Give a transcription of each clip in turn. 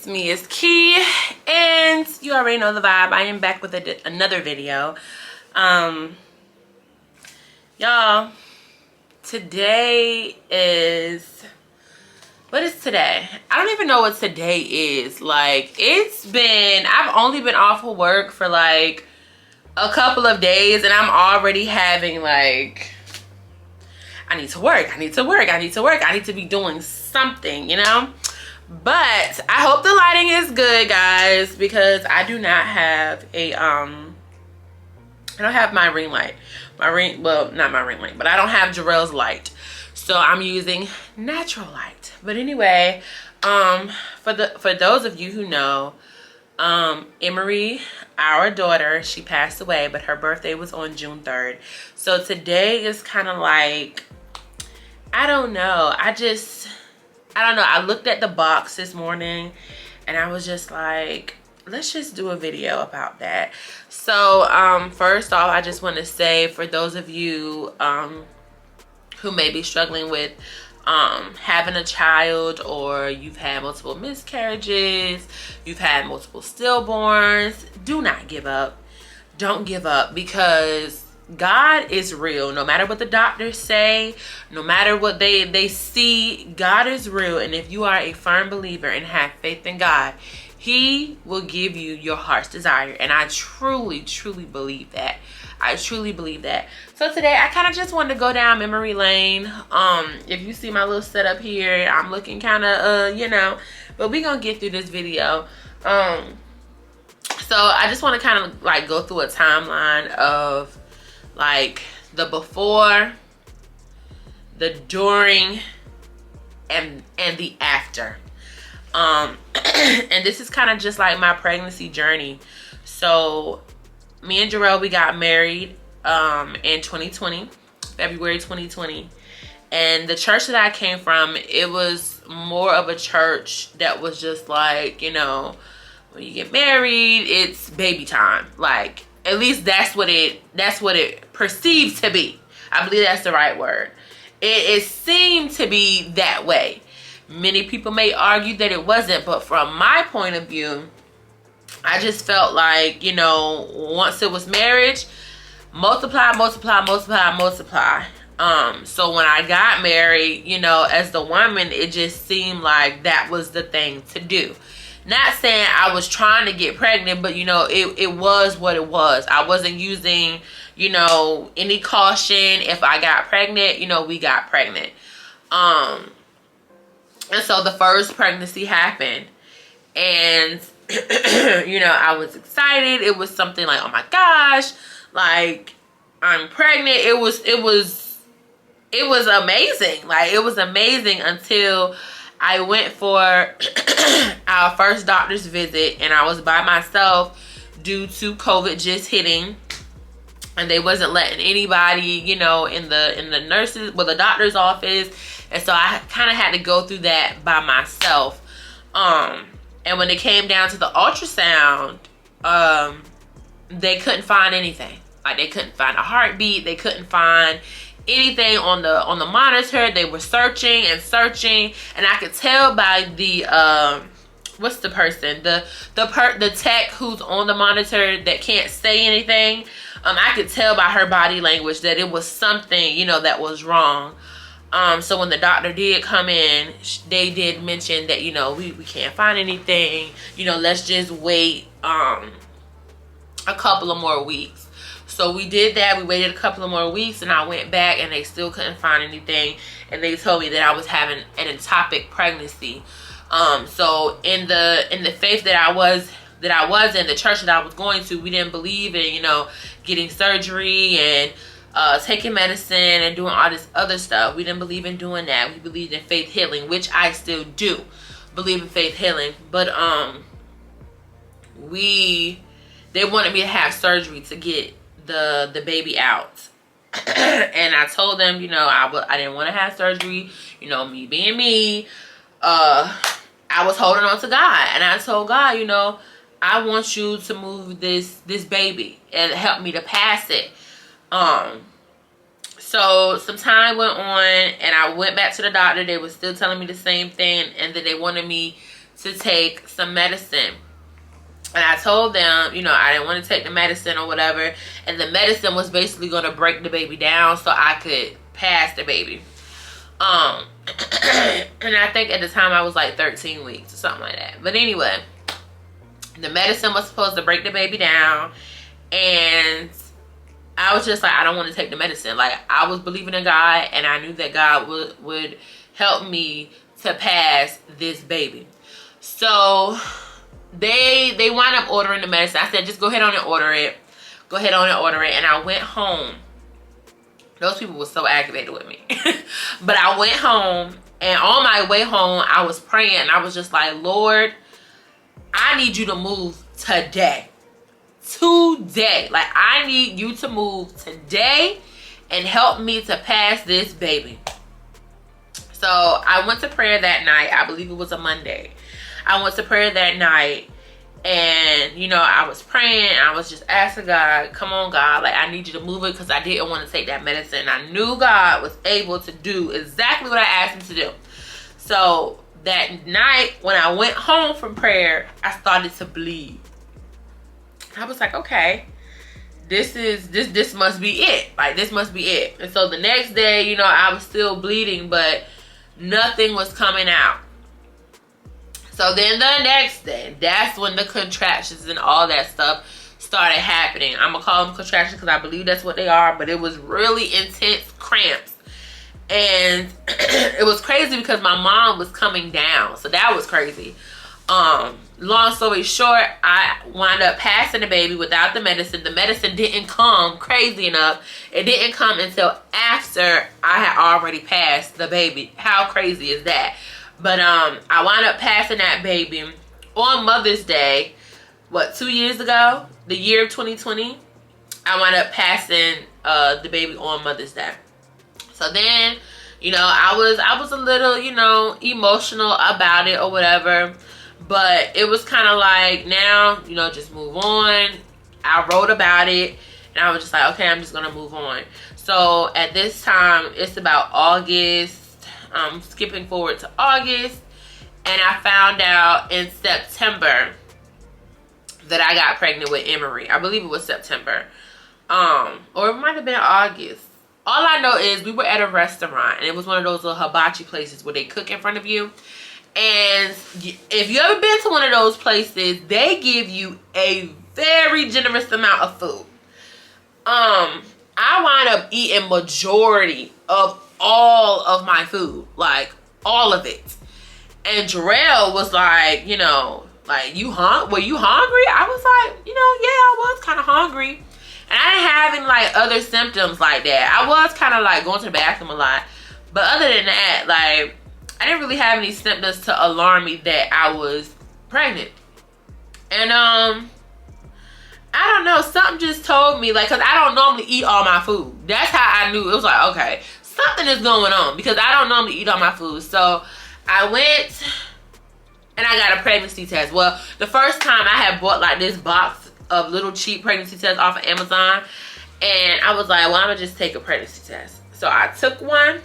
it's me, it's Key, and you already know the vibe. I am back with another video. Y'all, today is, what is today? I don't even know what today is. Like, I've only been off of work for like a couple of days, and I'm already having like, I need to work, I need to be doing something, you know? But I hope the lighting is good, guys, because I do not have a I don't have my ring light. Well, not my ring light, but I don't have Jarrell's light. So I'm using natural light. But anyway, for those of you who know, Emery, our daughter, she passed away, but her birthday was on June 3rd. So today is kind of like, I don't know. I don't know. I looked at the box this morning and I was just like, let's just do a video about that. So first off, I just want to say, for those of you who may be struggling with having a child, or you've had multiple miscarriages, you've had multiple stillborns, do not give up. Don't give up, because God is real. No matter what the doctors say, no matter what they see, God is real. And if you are a firm believer and have faith in God, He will give you your heart's desire. And I truly, truly believe that. I truly believe that. So today I kind of just wanted to go down memory lane. If you see my little setup here, I'm looking kind of you know, but we're gonna get through this video. So I just want to kind of like go through a timeline of like the before, the during, and the after. And this is kind of just like my pregnancy journey. So me and Jarrell, we got married in 2020, February 2020. And the church that I came from, it was more of a church that was just like, you know, when you get married, it's baby time. Like, at least that's what it perceived to be. I believe that's the right word. It seemed to be that way. Many people may argue that it wasn't, but from my point of view, I just felt like, you know, once it was marriage, multiply. So when I got married, you know, as the woman, it just seemed like that was the thing to do. Not saying I was trying to get pregnant, but, you know, it was what it was. I wasn't using, you know, any caution. If I got pregnant, you know, we got pregnant. And so the first pregnancy happened. And, you know, I was excited. It was something like, oh my gosh, like, I'm pregnant. It was amazing. Like, it was amazing until I went for our first doctor's visit, and I was by myself due to COVID just hitting, and they wasn't letting anybody, you know, in the nurses, well, the doctor's office, and so I kind of had to go through that by myself. And when it came down to the ultrasound, they couldn't find anything. Like, they couldn't find a heartbeat, they couldn't find anything on the monitor. They were searching and searching, and I could tell by the what's the person, the tech who's on the monitor that can't say anything. I could tell by her body language that it was something, you know, that was wrong. So when the doctor did come in, they did mention that, you know, we can't find anything, you know, let's just wait a couple of more weeks. So we did that. We waited a couple of more weeks, and I went back, and they still couldn't find anything. And they told me that I was having an ectopic pregnancy. So in the faith that I was in, the church that I was going to, we didn't believe in, you know, getting surgery and taking medicine and doing all this other stuff. We didn't believe in doing that. We believed in faith healing, which I still do believe in faith healing. But they wanted me to have surgery to get the baby out. And I told them, you know, I didn't want to have surgery. You know, me being me, I was holding on to God, and I told God, you know, I want you to move this baby and help me to pass it. So some time went on, and I went back to the doctor. They were still telling me the same thing, and then they wanted me to take some medicine. And I told them, you know, I didn't want to take the medicine or whatever. And the medicine was basically going to break the baby down so I could pass the baby. And I think at the time I was like 13 weeks or something like that. But anyway, the medicine was supposed to break the baby down. And I was just like, I don't want to take the medicine. Like, I was believing in God, and I knew that God would help me to pass this baby. So they wound up ordering the medicine. I said, just go ahead on and order it. Go ahead on and order it. And I went home. Those people were so aggravated with me. But I went home, and on my way home, I was praying. And I was just like, Lord, I need you to move today. Today. Like, I need you to move today and help me to pass this baby. So I went to prayer that night. I believe it was a Monday. I went to prayer that night, and, you know, I was praying. I was just asking God, come on, God. Like, I need you to move it, because I didn't want to take that medicine. I knew God was able to do exactly what I asked him to do. So that night, when I went home from prayer, I started to bleed. I was like, okay, this must be it. Like, this must be it. And so the next day, you know, I was still bleeding, but nothing was coming out. So then the next day, that's when the contractions and all that stuff started happening. I'm going to call them contractions because I believe that's what they are. But it was really intense cramps. And it was crazy because my mom was coming down. So that was crazy. Long story short, I wound up passing the baby without the medicine. The medicine didn't come, crazy enough. It didn't come until after I had already passed the baby. How crazy is that? But I wound up passing that baby on Mother's Day, what, 2 years ago? The year of 2020. I wound up passing the baby on Mother's Day. So then, you know, I was a little, you know, emotional about it or whatever. But it was kind of like, now, you know, just move on. I wrote about it, and I was just like, okay, I'm just going to move on. So at this time, it's about August. I'm skipping forward to August, and I found out in September that I got pregnant with Emery. I believe it was September, or it might have been August. All I know is we were at a restaurant, and it was one of those little hibachi places where they cook in front of you. And if you ever been to one of those places, they give you a very generous amount of food. I wound up eating majority of all of my food, like all of it. And Jarrell was like, you know, like, were you hungry? I was like, you know, yeah, I was kind of hungry. And I didn't have any like other symptoms like that. I was kind of like going to the bathroom a lot, but other than that, like, I didn't really have any symptoms to alarm me that I was pregnant. And I don't know, something just told me, like, because I don't normally eat all my food. That's how I knew. It was like, okay, something is going on, because I don't normally eat all my food. So I went and I got a pregnancy test. Well, the first time I had bought like this box of little cheap pregnancy tests off of Amazon, and I was like, well, I'm gonna just take a pregnancy test. So I took one.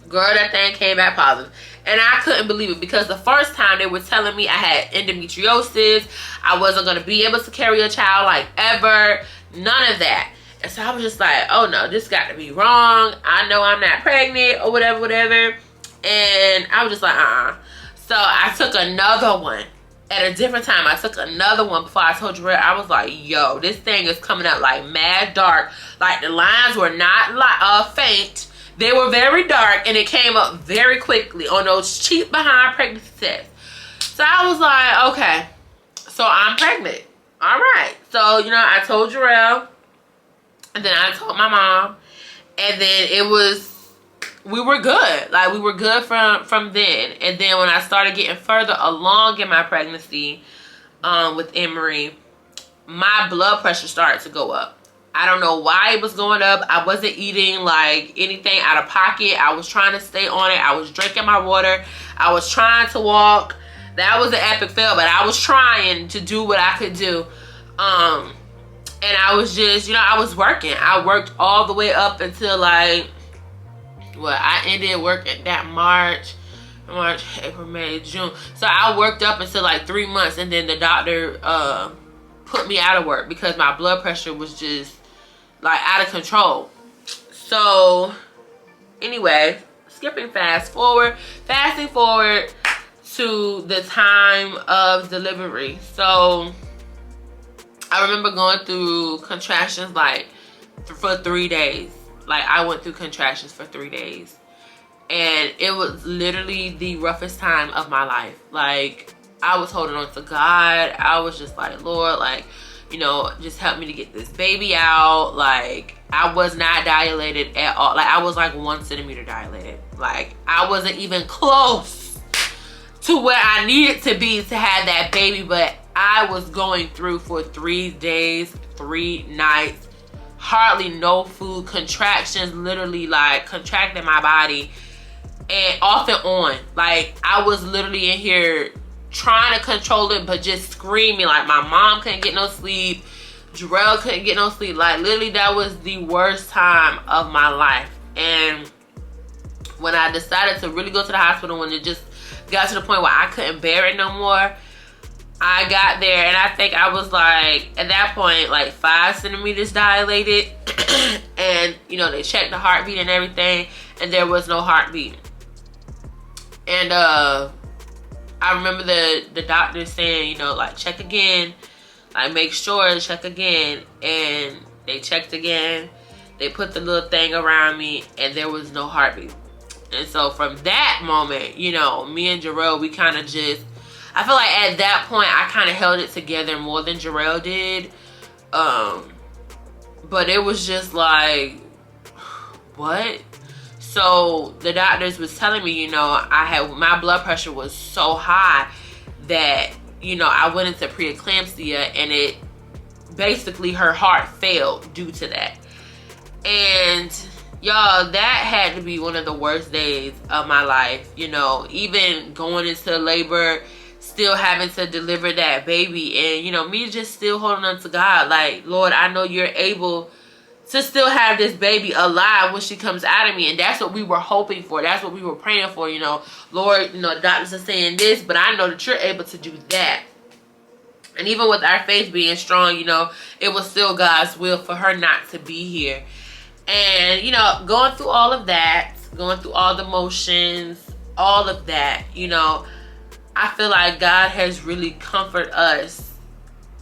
Girl, that thing came back positive. And I couldn't believe it, because the first time they were telling me I had endometriosis, I wasn't going to be able to carry a child like ever, none of that. And so I was just like, oh no, this got to be wrong. I know I'm not pregnant or whatever. And I was just like, So I took another one at a different time. I took another one before I told you. I was like, yo, this thing is coming up like mad dark. Like, the lines were not faint. They were very dark, and it came up very quickly on those cheap behind pregnancy tests. So I was like, okay, so I'm pregnant. All right. So, you know, I told Jarrell, and then I told my mom, and then we were good. Like, we were good from then. And then when I started getting further along in my pregnancy with Emery, my blood pressure started to go up. I don't know why it was going up. I wasn't eating like anything out of pocket. I was trying to stay on it. I was drinking my water. I was trying to walk. That was an epic fail, but I was trying to do what I could do. And I was just, you know, I was working. I worked all the way up until like, well, I ended work at that March, March, April, May, June. So I worked up until like 3 months, and then the doctor put me out of work because my blood pressure was just like out of control. So anyway, fasting forward to the time of delivery. So I remember going through contractions like for 3 days. Like I went through contractions for 3 days, and it was literally the roughest time of my life. Like I was holding on to God. I was just like, Lord, like, you know, just help me to get this baby out. Like I was not dilated at all. Like I was like 1 centimeter dilated. Like I wasn't even close to where I needed to be to have that baby. But I was going through for 3 days, 3 nights, hardly no food, contractions, literally like contracting my body, and off and on. Like I was literally in here trying to control it, but just screaming. Like my mom couldn't get no sleep, Jarrell couldn't get no sleep. Like literally that was the worst time of my life. And when I decided to really go to the hospital, when it just got to the point where I couldn't bear it no more, I got there, and I think I was like, at that point, like 5 centimeters dilated. And you know, they checked the heartbeat and everything, and there was no heartbeat. And I remember the doctor saying, you know, like, check again, like make sure, check again. And they checked again, they put the little thing around me, and there was no heartbeat. And so from that moment, you know, me and Jarrell, we kind of just, I feel like at that point I kind of held it together more than Jarrell did. But it was just like, what? So the doctors was telling me, you know, my blood pressure was so high that, you know, I went into preeclampsia, and it basically, her heart failed due to that. And y'all, that had to be one of the worst days of my life. You know, even going into labor, still having to deliver that baby, and you know, me just still holding on to God. Like, Lord, I know you're able to still have this baby alive when she comes out of me. And that's what we were hoping for. That's what we were praying for, you know. Lord, you know, the doctors are saying this, but I know that you're able to do that. And even with our faith being strong, you know, it was still God's will for her not to be here. And, you know, going through all of that, going through all the motions, all of that, you know, I feel like God has really comforted us,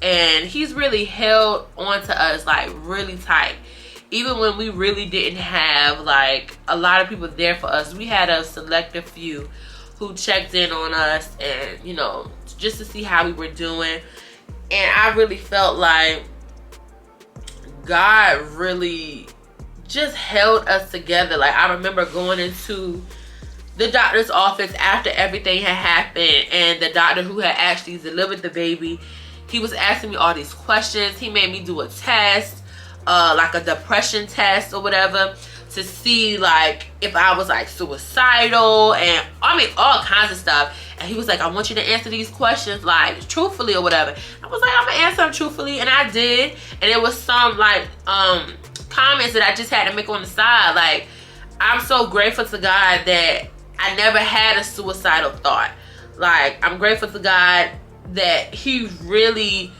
and he's really held on to us like really tight. Even when we really didn't have like a lot of people there for us, we had a selective few who checked in on us, and you know, just to see how we were doing. And I really felt like God really just held us together. Like I remember going into the doctor's office after everything had happened, and the doctor who had actually delivered the baby, he was asking me all these questions. He made me do a test, like a depression test or whatever, to see like if I was like suicidal, and I mean all kinds of stuff. And he was like, I want you to answer these questions like truthfully or whatever. I was like, I'm gonna answer them truthfully, and I did. And it was some like comments that I just had to make on the side. Like, I'm so grateful to God that I never had a suicidal thought. Like, I'm grateful to God that he really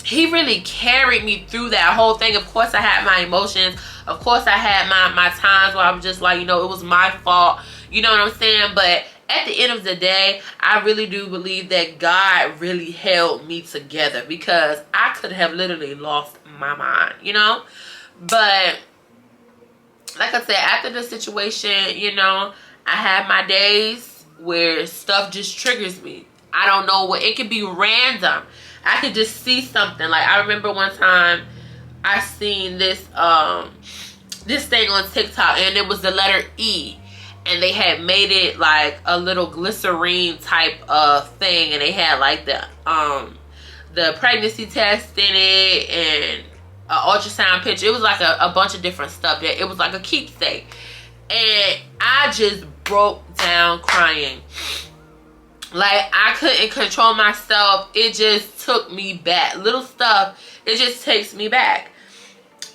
carried me through that whole thing. Of course I had my emotions. Of course I had my times where I was just like, you know, it was my fault. You know what I'm saying? But at the end of the day, I really do believe that God really held me together, because I could have literally lost my mind, you know? But like I said, after the situation, you know, I have my days where stuff just triggers me. I don't know what, it could be random. I could just see something. Like I remember one time I seen this thing on TikTok, and it was the letter E, and they had made it like a little glycerine type of thing, and they had like the pregnancy test in it, and an ultrasound picture. It was like a bunch of different stuff. That it was like a keepsake, and I just broke down crying. Like I couldn't control myself. It just took me back. Little stuff, it just takes me back.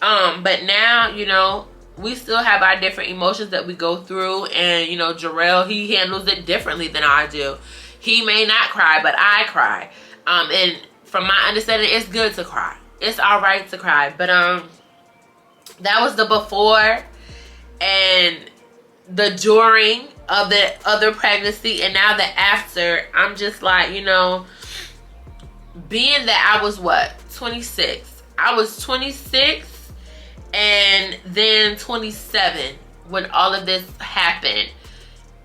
But now, you know, we still have our different emotions that we go through. And, you know, Jarrell, he handles it differently than I do. He may not cry, but I cry. And from my understanding, it's good to cry. It's all right to cry. But that was the before and the during of the other pregnancy, and now the after. I'm just like, you know, being that I was what, 26. I was 26 and then 27 when all of this happened.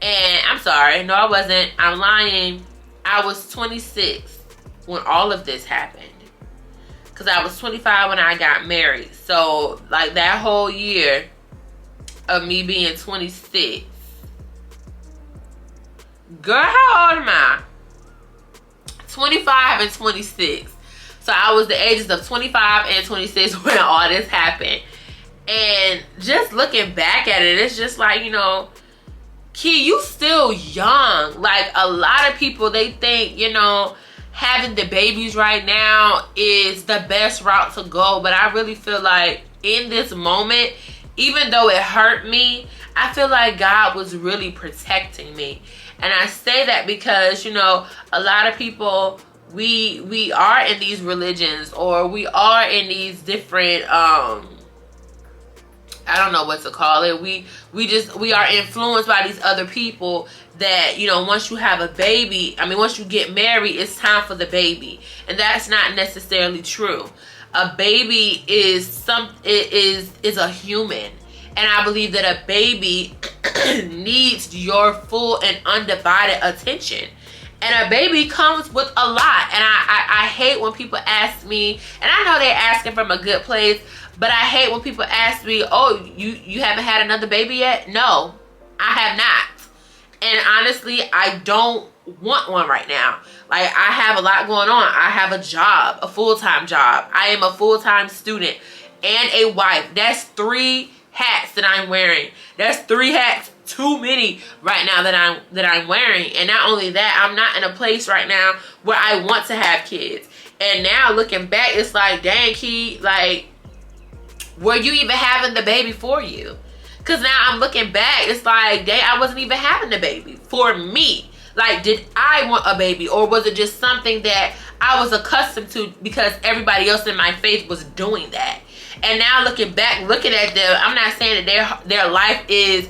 And I'm sorry, no, I wasn't. I'm lying. I was 26 when all of this happened. Because I was 25 when I got married. So, like, that whole year of me being 26. Girl, how old am I? 25 and 26. So, I was the ages of 25 and 26 when all this happened. And just looking back at it, it's just like, you know, Key, you still young. Like, a lot of people, they think, you know, having the babies right now is the best route to go. But I really feel like in this moment, even though it hurt me, I feel like God was really protecting me. And I say that because, you know, a lot of people, we are in these religions, or we are in these different I don't know what to call it. We are influenced by these other people that, you know, once you have a baby, I mean, once you get married, it's time for the baby. And that's not necessarily true. A baby is a human. And I believe that a baby needs your full and undivided attention. And a baby comes with a lot. And I hate when people ask me, and I know they're asking from a good place, but I hate when people ask me, oh, you haven't had another baby yet? No, I have not. And honestly, I don't want one right now. Like, I have a lot going on. I have a job, a full-time job. I am a full-time student and a wife. That's 3 hats that I'm wearing. That's 3 hats too many right now that I'm wearing. And not only that, I'm not in a place right now where I want to have kids. And now looking back, it's like, dang, Key, like, were you even having the baby for you? Because now I'm looking back, it's like, dang, I wasn't even having the baby for me. Like, did I want a baby, or was it just something that I was accustomed to because everybody else in my faith was doing that? And now looking back, looking at them, I'm not saying that their life is,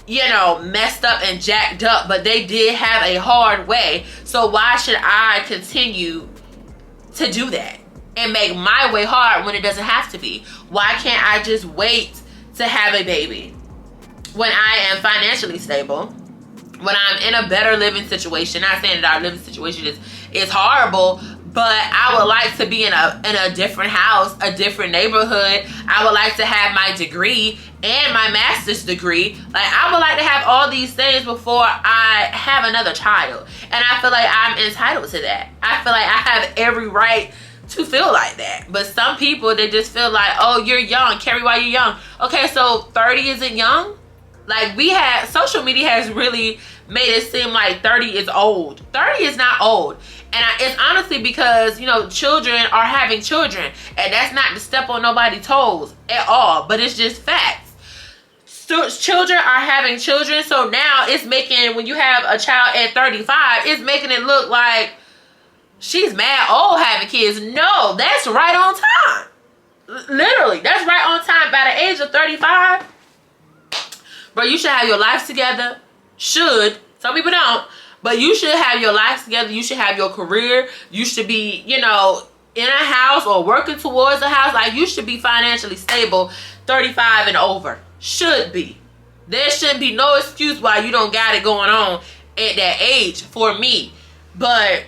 you know, messed up and jacked up, but they did have a hard way. So why should I continue to do that and make my way hard when it doesn't have to be? Why can't I just wait to have a baby when I am financially stable, when I'm in a better living situation? Not saying that our living situation is horrible, but I would like to be in a different house, a different neighborhood. I would like to have my degree and my master's degree. Like, I would like to have all these things before I have another child. And I feel like I'm entitled to that. I feel like I have every right to feel like that. But some people, they just feel like, oh, you're young, Carrie, why you're young? Okay, so 30 isn't young? Like, social media has really made it seem like 30 is old. 30 is not old. And it's honestly because, you know, children are having children. And that's not to step on nobody's toes at all. But it's just facts. So children are having children. So now it's making, when you have a child at 35, it's making it look like she's mad old having kids. No, that's right on time. Literally, that's right on time. By the age of 35, bro, you should have your life together. Should. Some people don't. But you should have your life together. You should have your career. You should be, you know, in a house or working towards a house. Like, you should be financially stable 35 and over. Should be. There shouldn't be no excuse why you don't got it going on at that age for me. But,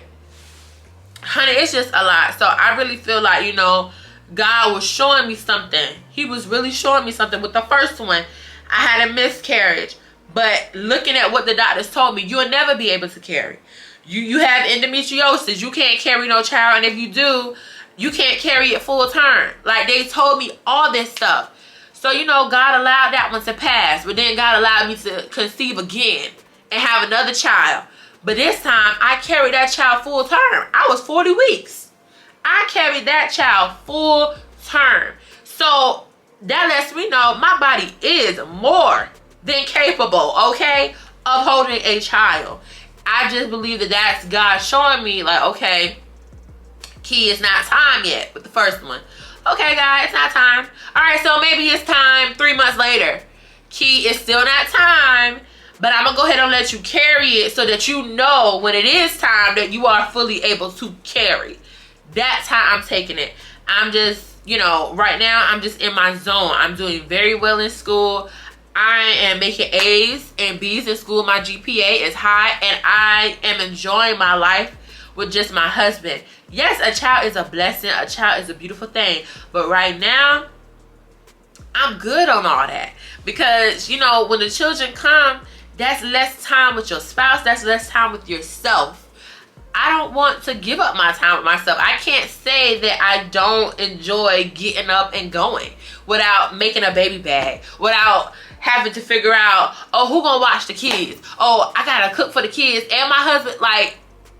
honey, it's just a lot. So I really feel like, you know, God was showing me something. He was really showing me something with the first one. I had a miscarriage. But looking at what the doctors told me, you'll never be able to carry. You have endometriosis. You can't carry no child. And if you do, you can't carry it full term. Like, they told me all this stuff. So, you know, God allowed that one to pass. But then God allowed me to conceive again and have another child. But this time, I carried that child full term. I was 40 weeks. I carried that child full term. So that lets me know my body is more than capable, okay, of holding a child. I just believe that that's God showing me, like, okay, Key, it's not time yet with the first one. Okay, guys, it's not time. All right, so maybe it's time 3 months later. Key, it's still not time, but I'm going to go ahead and let you carry it so that you know when it is time that you are fully able to carry. That's how I'm taking it. I'm just, you know, right now I'm just in my zone. I'm doing very well in school. I am making A's and B's in school. My GPA is high, and I am enjoying my life with just my husband. Yes, a child is a blessing. A child is a beautiful thing. But right now, I'm good on all that. Because, you know, when the children come, that's less time with your spouse. That's less time with yourself. I don't want to give up my time with myself. I can't say that I don't enjoy getting up and going without making a baby bag, without having to figure out, oh, who gonna watch the kids? Oh, I gotta cook for the kids and my husband. Like,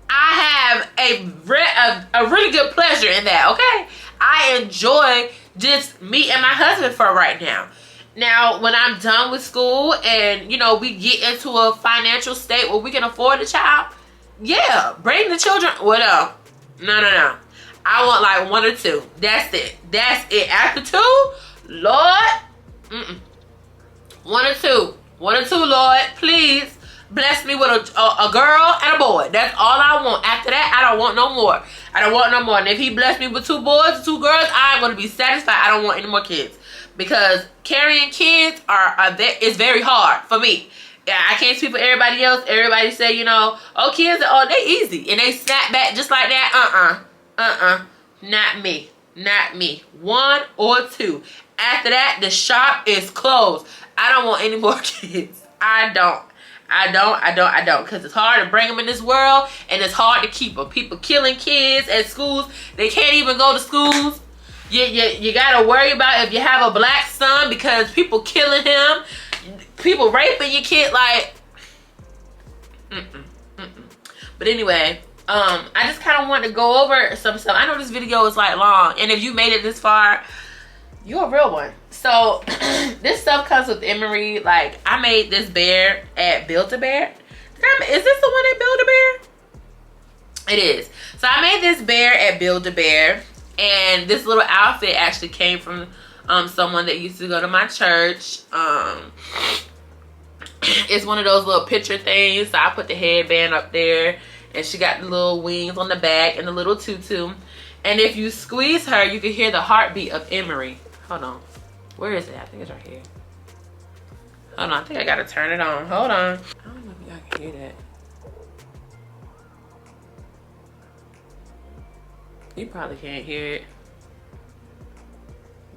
I have a really good pleasure in that, okay? I enjoy just me and my husband for right now. Now, when I'm done with school and, you know, we get into a financial state where we can afford a child, yeah, bring the children. What up? No. I want like 1 or 2. That's it. That's it. After 2, Lord, 1 or 2. 1 or 2, Lord, please. Bless me with a girl and a boy. That's all I want. After that, I don't want no more. I don't want no more. And if he bless me with 2 boys, 2 girls, I'm going to be satisfied. I don't want any more kids. Because carrying kids is very hard for me. Yeah, I can't speak for everybody else. Everybody say, you know, oh, kids, oh, they easy. And they snap back just like that. Not me. Not me. 1 or 2. After that, the shop is closed. I don't want any more kids. I don't. Because it's hard to bring them in this world, and it's hard to keep them. People killing kids at schools. They can't even go to schools. You got to worry about if you have a black son because people killing him. People raping your kid. Like, But anyway, I just kind of want to go over some stuff. I know this video is like long, and if you made it this far, you're a real one. So this stuff comes with Emery. Like, I made this bear at Build-A-Bear. Is this the one at Build-A-Bear? It is. So I made this bear at Build-A-Bear, and this little outfit actually came from someone that used to go to my church. It's one of those little picture things. So I put the headband up there, and she got the little wings on the back and the little tutu. And if you squeeze her, you can hear the heartbeat of Emery. Hold on. Where is it? I think it's right here. Hold on. I think I gotta turn it on. Hold on. I don't know if y'all can hear that. You probably can't hear it.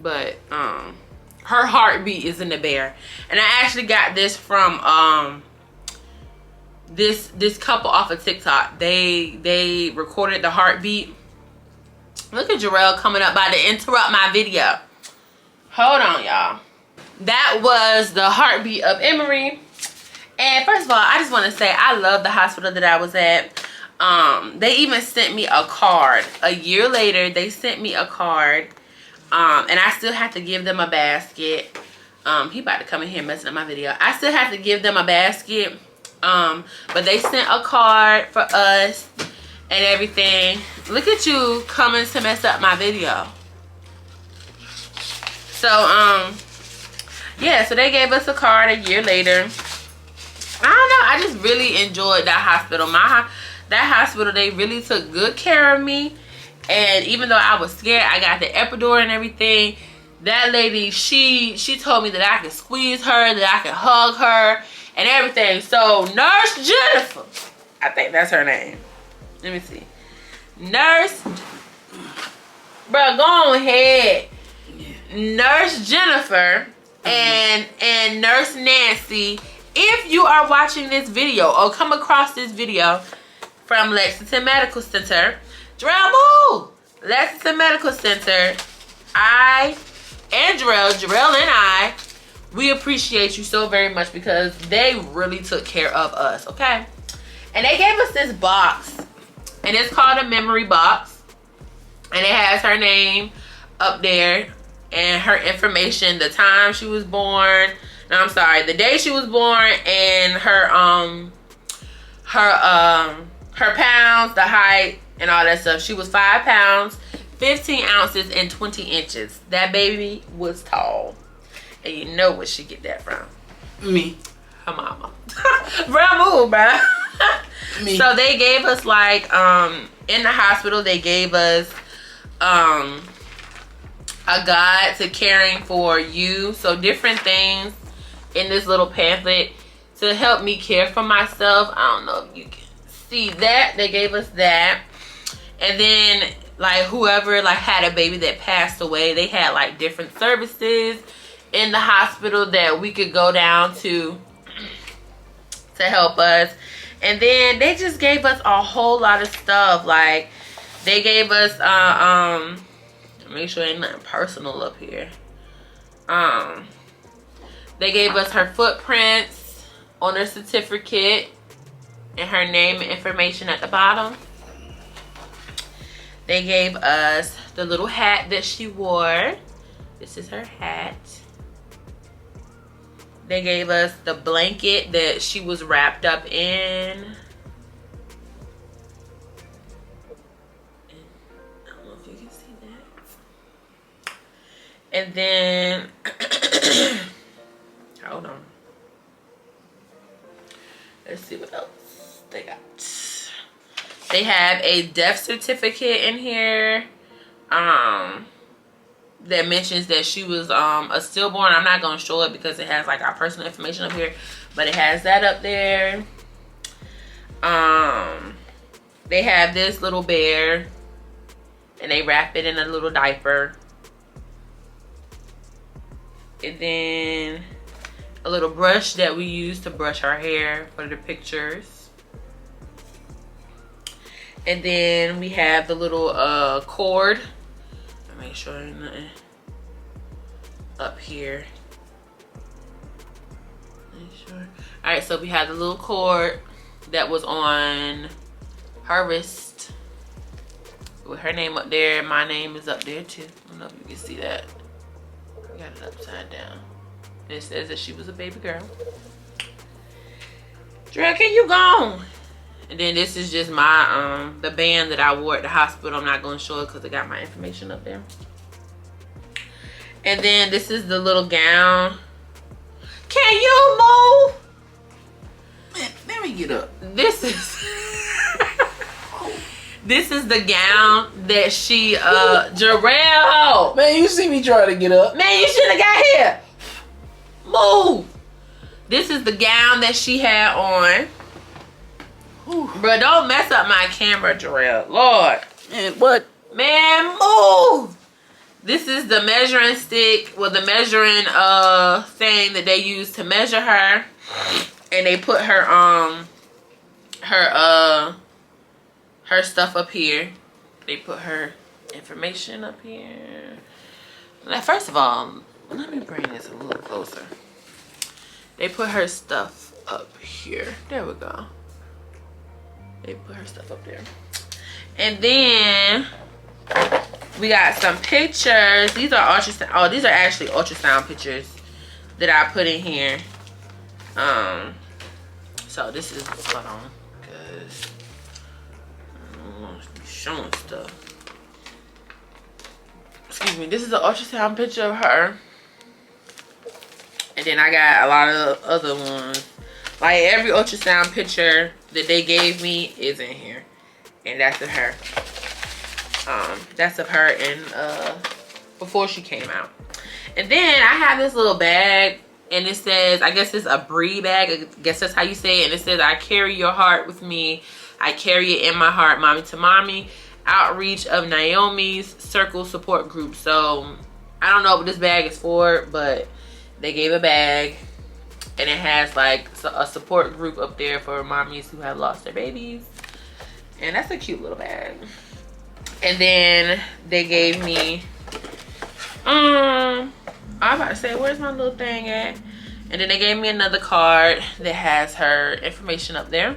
But her heartbeat is in the bear. And I actually got this from this couple off of TikTok. They recorded the heartbeat. Look at Jarrell coming up by to interrupt my video. Hold on, y'all. That was the heartbeat of Emery. And first of all, I just want to say I love the hospital that I was at. They even sent me a card. A year later, they sent me a card. And I still have to give them a basket. He about to come in here messing up my video. I still have to give them a basket. But they sent a card for us and everything. Look at you coming to mess up my video. So, yeah, so they gave us a card a year later. I don't know. I just really enjoyed that hospital. That hospital, they really took good care of me. And even though I was scared, I got the epidural and everything. That lady, she told me that I could squeeze her, that I could hug her, and everything. So, Nurse Jennifer, I think that's her name. Let me see. Nurse, bro, go on ahead. Nurse Jennifer and Nurse Nancy, if you are watching this video or come across this video from Lexington Medical Center, Jarrell Medical Center, Jarrell and I, we appreciate you so very much because they really took care of us, okay? And they gave us this box, and it's called a memory box, and it has her name up there. and her information, the time she was born. No, I'm sorry, the day she was born, and her pounds, the height, and all that stuff. She was 5 pounds, 15 ounces, and 20 inches. That baby was tall. And you know where she get that from? Me. Her mama. Bro, move, bro. Me. So they gave us like, in the hospital, they gave us a guide to caring for you. So different things in this little pamphlet to help me care for myself. I don't know if you can see that. They gave us that. And then like whoever like had a baby that passed away, they had like different services in the hospital that we could go down to help us. And then they just gave us a whole lot of stuff. Like they gave us make sure ain't nothing personal up here. They gave us her footprints on her certificate and her name and information at the bottom. They gave us the little hat that she wore. This is her hat. They gave us the blanket that she was wrapped up in. I don't know if you can see that. And then, hold on. Let's see what else they got. They have a death certificate in here. That mentions that she was a stillborn. I'm not gonna show it because it has like our personal information up here, but it has that up there. They have this little bear and they wrap it in a little diaper, and then a little brush that we use to brush our hair for the pictures. And then we have the little cord. Make sure there's nothing up here. Make sure. All right, so we have the little cord that was on her wrist with her name up there. My name is up there too. I don't know if you can see that. I got it upside down. And it says that she was a baby girl. Dre, can you go? And then this is just my the band that I wore at the hospital. I'm not going to show it because I got my information up there. And then this is the little gown. Can you move? Man, let me get up. This is this is the gown that she Jarrell. Man, you see me try to get up. Man, you should have got here. Move. This is the gown that she had on. Bro, don't mess up my camera, Jarrell. Lord. Man, what? Man, move. This is the measuring stick, well, the measuring thing that they use to measure her. And they put her her stuff up here. They put her information up here. Now, first of all, let me bring this a little closer. They put her stuff up here. There we go. They put her stuff up there. And then we got some pictures. These are ultrasound. Oh, these are actually ultrasound pictures that I put in here. So this is, hold on, because I don't want to be showing stuff. Excuse me. This is an ultrasound picture of her. And then I got a lot of other ones. Like every ultrasound picture that they gave me is in here. And that's of her. That's of her in before she came out. And then I have this little bag, and it says, I guess it's a Brie bag. I guess that's how you say it. And it says, I carry your heart with me. I carry it in my heart, mommy to mommy. Outreach of Naomi's Circle Support Group. So I don't know what this bag is for, but they gave a bag. And it has like a support group up there for mommies who have lost their babies. And that's a cute little bag. And then they gave me, I'm about to say, where's my little thing at? And then they gave me another card that has her information up there.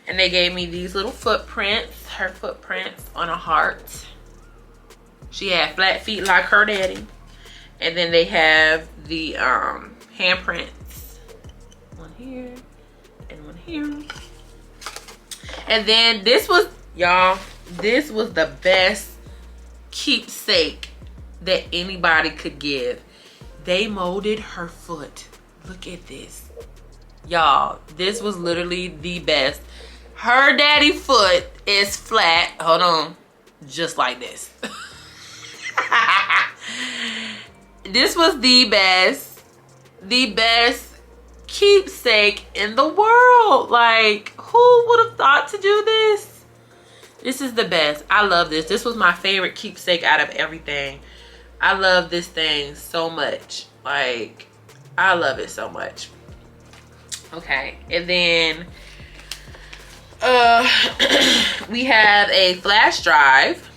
And they gave me these little footprints, her footprints on a heart. She had flat feet like her daddy. And then they have the handprints. One here and one here. And then this was, y'all, this was the best keepsake that anybody could give. They molded her foot. Look at this. Y'all, this was literally the best. Her daddy foot is flat. Hold on. Just like this. This was the best keepsake in the world. Like, who would have thought to do this? This is the best. I love this. This was my favorite keepsake out of everything. I love this thing so much. Like, I love it so much. Okay, and then we have a flash drive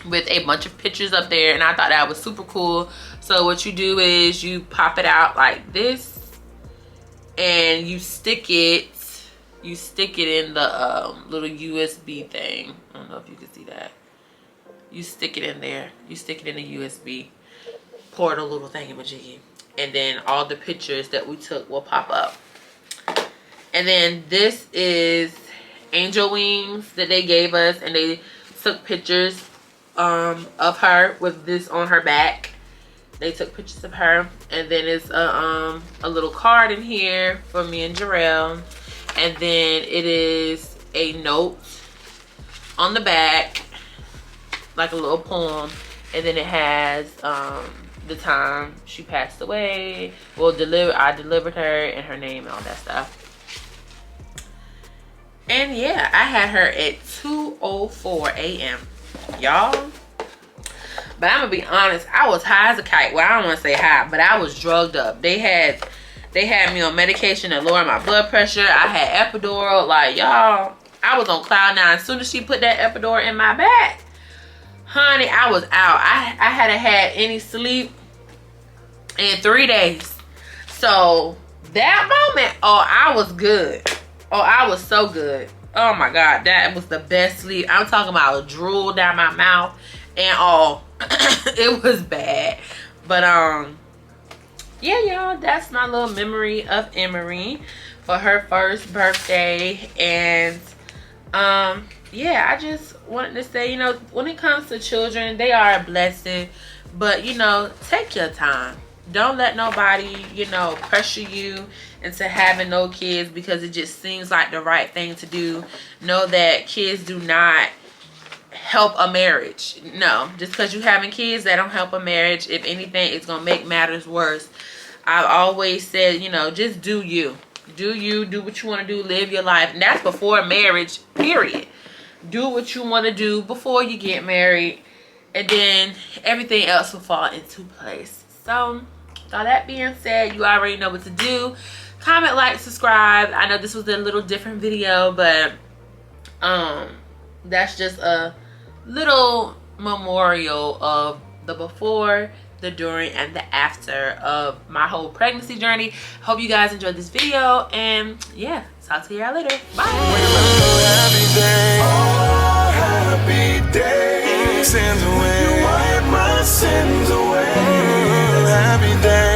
with a bunch of pictures up there, and I thought that was super cool. So what you do is you pop it out like this, and you stick it in the little USB thing. I don't know if you can see that. You stick it in there. You stick it in the USB portal little thingamajiggy, and then all the pictures that we took will pop up. And then this is angel wings that they gave us, and they took pictures of her with this on her back. They took pictures of her, and then it's a little card in here for me and Jarrell, and then it is a note on the back, like a little poem, and then it has the time she passed away. Well, I delivered her, and her name and all that stuff. And yeah, I had her at 2:04 a.m. y'all. But I'm gonna be honest, I was high as a kite. Well, I don't want to say high, but I was drugged up. They had me on medication to lower my blood pressure. I had epidural. Like, y'all, I was on cloud nine. As soon as she put that epidural in my back, honey, I was out. I hadn't had any sleep in 3 days. So that moment, oh, I was good. Oh, I was so good. Oh my God, that was the best sleep. I'm talking about drool down my mouth and all. It was bad. But yeah, y'all, that's my little memory of Emery for her first birthday. And yeah, I just wanted to say, you know, when it comes to children, they are a blessing. But, you know, take your time. Don't let nobody, you know, pressure you into having no kids because it just seems like the right thing to do. Know that kids do not help a marriage. No, just because you're having kids, that don't help a marriage. If anything, it's going to make matters worse. I've always said, you know, just do you. Do you. Do what you want to do. Live your life. And that's before marriage, period. Do what you want to do before you get married. And then everything else will fall into place. So, with all that being said, you already know what to do. Comment, like, subscribe. I know this was a little different video, but that's just a little memorial of the before, the during, and the after of my whole pregnancy journey. Hope you guys enjoyed this video, and yeah, talk to y'all later. Bye. Happy day. Sins away. Wipe my sins away. Happy day.